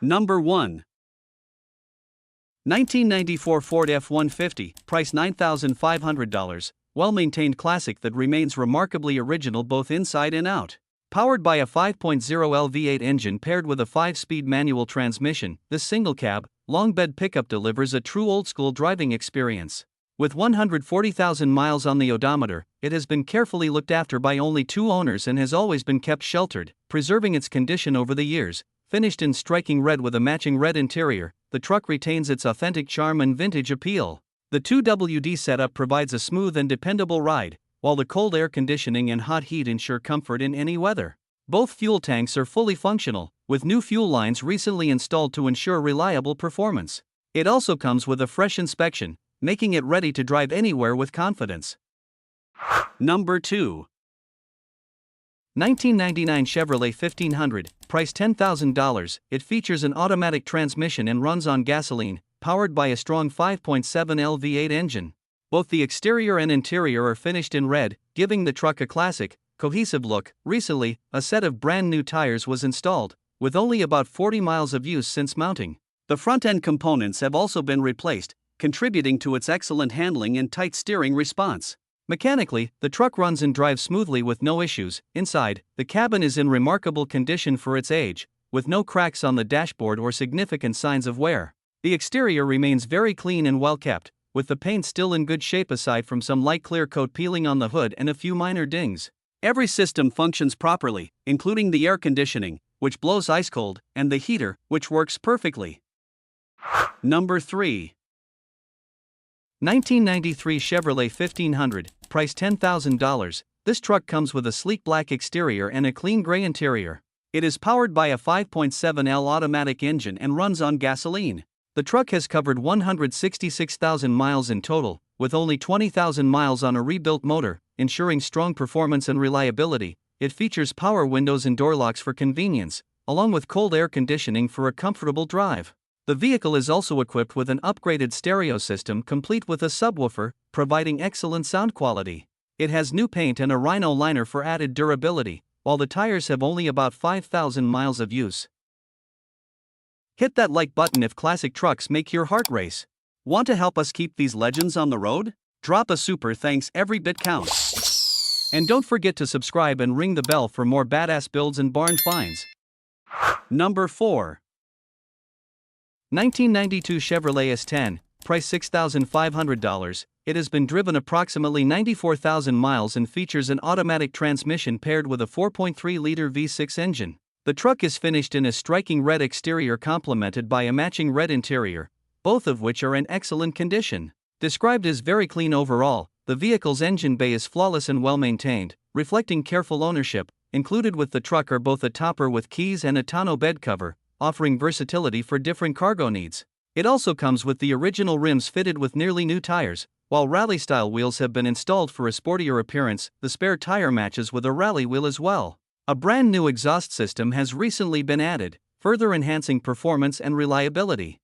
Number 1. 1994 Ford F150, price $9,500, well-maintained classic that remains remarkably original both inside and out. Powered by a 5.0L V8 engine paired with a 5-speed manual transmission, this single-cab, long-bed pickup delivers a true old-school driving experience. With 140,000 miles on the odometer, it has been carefully looked after by only 2 owners and has always been kept sheltered, preserving its condition over the years. Finished in striking red with a matching red interior, the truck retains its authentic charm and vintage appeal. The 2WD setup provides a smooth and dependable ride, while the cold air conditioning and hot heat ensure comfort in any weather. Both fuel tanks are fully functional, with new fuel lines recently installed to ensure reliable performance. It also comes with a fresh inspection, making it ready to drive anywhere with confidence. Number 2. 1999 Chevrolet 1500, price $10,000. It features an automatic transmission and runs on gasoline, powered by a strong 5.7L V8 engine. Both the exterior and interior are finished in red, giving the truck a classic, cohesive look. Recently, a set of brand new tires was installed, with only about 40 miles of use since mounting. The front-end components have also been replaced, contributing to its excellent handling and tight steering response. Mechanically, the truck runs and drives smoothly with no issues. Inside, the cabin is in remarkable condition for its age, with no cracks on the dashboard or significant signs of wear. The exterior remains very clean and well kept, with the paint still in good shape aside from some light clear coat peeling on the hood and a few minor dings. Every system functions properly, including the air conditioning, which blows ice cold, and the heater, which works perfectly. Number 3. 1993 Chevrolet 1500, price $10,000. This truck comes with a sleek black exterior and a clean gray interior. It is powered by a 5.7L automatic engine and runs on gasoline. The truck has covered 166,000 miles in total, with only 20,000 miles on a rebuilt motor, ensuring strong performance and reliability. It features power windows and door locks for convenience, along with cold air conditioning for a comfortable drive. The vehicle is also equipped with an upgraded stereo system complete with a subwoofer, providing excellent sound quality. It has new paint and a Rhino liner for added durability, while the tires have only about 5,000 miles of use. Hit that like button if classic trucks make your heart race. Want to help us keep these legends on the road? Drop a super thanks, every bit counts. And don't forget to subscribe and ring the bell for more badass builds and barn finds. Number 4. 1992 Chevrolet S10, price $6,500. It has been driven approximately 94,000 miles and features an automatic transmission paired with a 4.3-liter V6 engine. The truck is finished in a striking red exterior complemented by a matching red interior, both of which are in excellent condition. Described as very clean overall, the vehicle's engine bay is flawless and well-maintained, reflecting careful ownership. Included with the truck are both a topper with keys and a tonneau bed cover, offering versatility for different cargo needs. It also comes with the original rims fitted with nearly new tires, while rally-style wheels have been installed for a sportier appearance. The spare tire matches with a rally wheel as well. A brand new exhaust system has recently been added, further enhancing performance and reliability.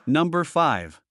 Number 5.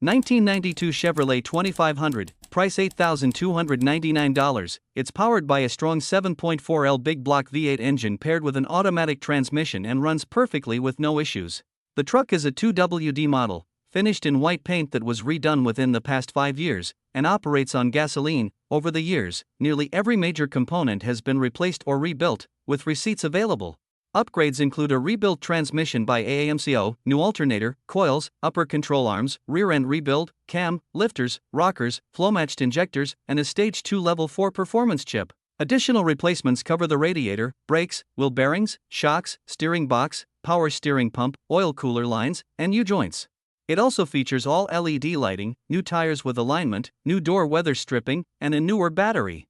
1992 Chevrolet 2500, price $8,299. It's powered by a strong 7.4L big block V8 engine paired with an automatic transmission and runs perfectly with no issues. The truck is a 2WD model, finished in white paint that was redone within the past 5 years, and operates on gasoline. Over the years, nearly every major component has been replaced or rebuilt, with receipts available. Upgrades include a rebuilt transmission by AAMCO, new alternator, coils, upper control arms, rear end rebuild, cam, lifters, rockers, flow-matched injectors, and a Stage 2 Level 4 performance chip. Additional replacements cover the radiator, brakes, wheel bearings, shocks, steering box, power steering pump, oil cooler lines, and U-joints. It also features all LED lighting, new tires with alignment, new door weather stripping, and a newer battery.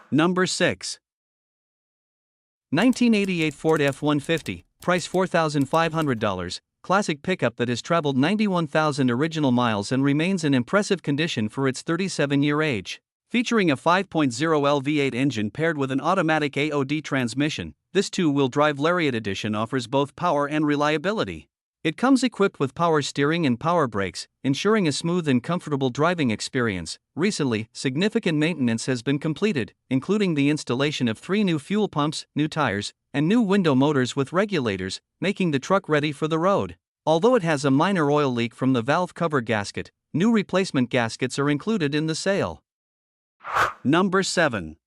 Number 6. 1988 Ford F150, price $4,500, classic pickup that has traveled 91,000 original miles and remains in impressive condition for its 37-year age. Featuring a 5.0L V8 engine paired with an automatic AOD transmission, this two-wheel drive Lariat edition offers both power and reliability. It comes equipped with power steering and power brakes, ensuring a smooth and comfortable driving experience. Recently, significant maintenance has been completed, including the installation of 3 new fuel pumps, new tires, and new window motors with regulators, making the truck ready for the road. Although it has a minor oil leak from the valve cover gasket, new replacement gaskets are included in the sale. Number 7.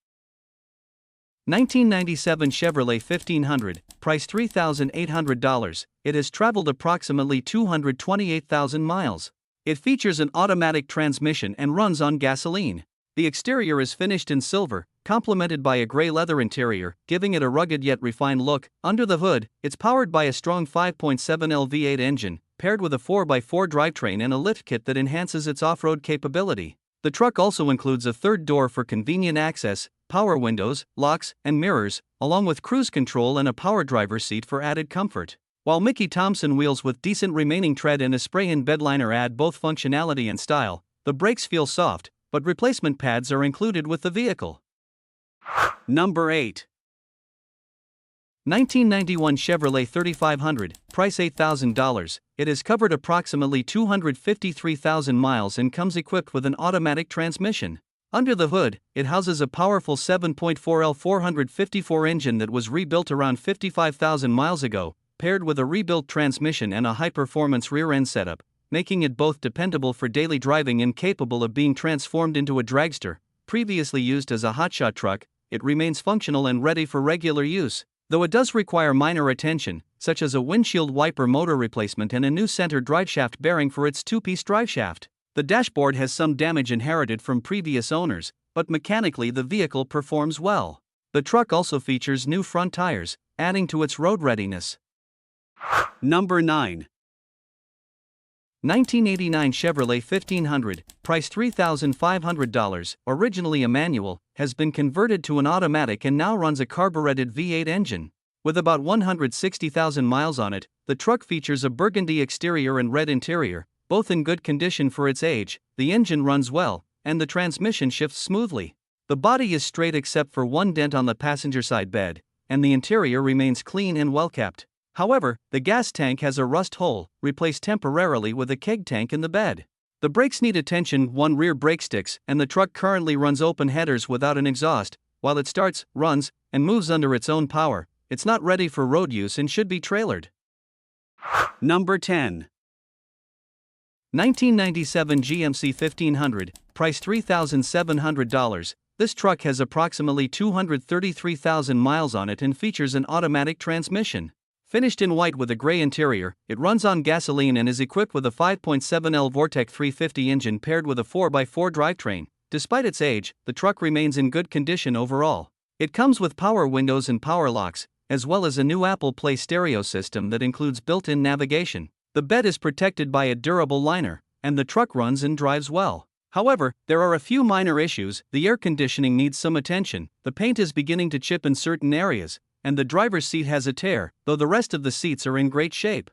1997 Chevrolet 1500, price $3,800. It has traveled approximately 228,000 miles. It features an automatic transmission and runs on gasoline. The exterior is finished in silver, complemented by a gray leather interior, giving it a rugged yet refined look. Under the hood, it's powered by a strong 5.7L V8 engine, paired with a 4x4 drivetrain and a lift kit that enhances its off-road capability. The truck also includes a third door for convenient access, power windows, locks, and mirrors, along with cruise control and a power driver's seat for added comfort. While Mickey Thompson wheels with decent remaining tread and a spray-in bedliner add both functionality and style, the brakes feel soft, but replacement pads are included with the vehicle. Number 8. 1991 Chevrolet 3500, price $8,000. It has covered approximately 253,000 miles and comes equipped with an automatic transmission. Under the hood, it houses a powerful 7.4L 454 engine that was rebuilt around 55,000 miles ago, paired with a rebuilt transmission and a high-performance rear-end setup, making it both dependable for daily driving and capable of being transformed into a dragster. Previously used as a hotshot truck, it remains functional and ready for regular use, though it does require minor attention, such as a windshield wiper motor replacement and a new center driveshaft bearing for its 2-piece driveshaft. The dashboard has some damage inherited from previous owners, but mechanically the vehicle performs well. The truck also features new front tires, adding to its road readiness. Number 9. 1989 Chevrolet 1500, price $3,500, originally a manual, has been converted to an automatic and now runs a carbureted V8 engine. With about 160,000 miles on it, the truck features a burgundy exterior and red interior, both in good condition for its age. The engine runs well, and the transmission shifts smoothly. The body is straight except for one dent on the passenger side bed, and the interior remains clean and well kept. However, the gas tank has a rust hole, replaced temporarily with a keg tank in the bed. The brakes need attention, 1 rear brake sticks, and the truck currently runs open headers without an exhaust. While it starts, runs, and moves under its own power, it's not ready for road use and should be trailered. Number 10. 1997 GMC 1500, price $3,700. This truck has approximately 233,000 miles on it and features an automatic transmission. Finished in white with a gray interior, it runs on gasoline and is equipped with a 5.7L Vortec 350 engine paired with a 4x4 drivetrain. Despite its age, the truck remains in good condition overall. It comes with power windows and power locks, as well as a new Apple Play stereo system that includes built-in navigation. The bed is protected by a durable liner, and the truck runs and drives well. However, there are a few minor issues. The air conditioning needs some attention, the paint is beginning to chip in certain areas, and the driver's seat has a tear, though the rest of the seats are in great shape.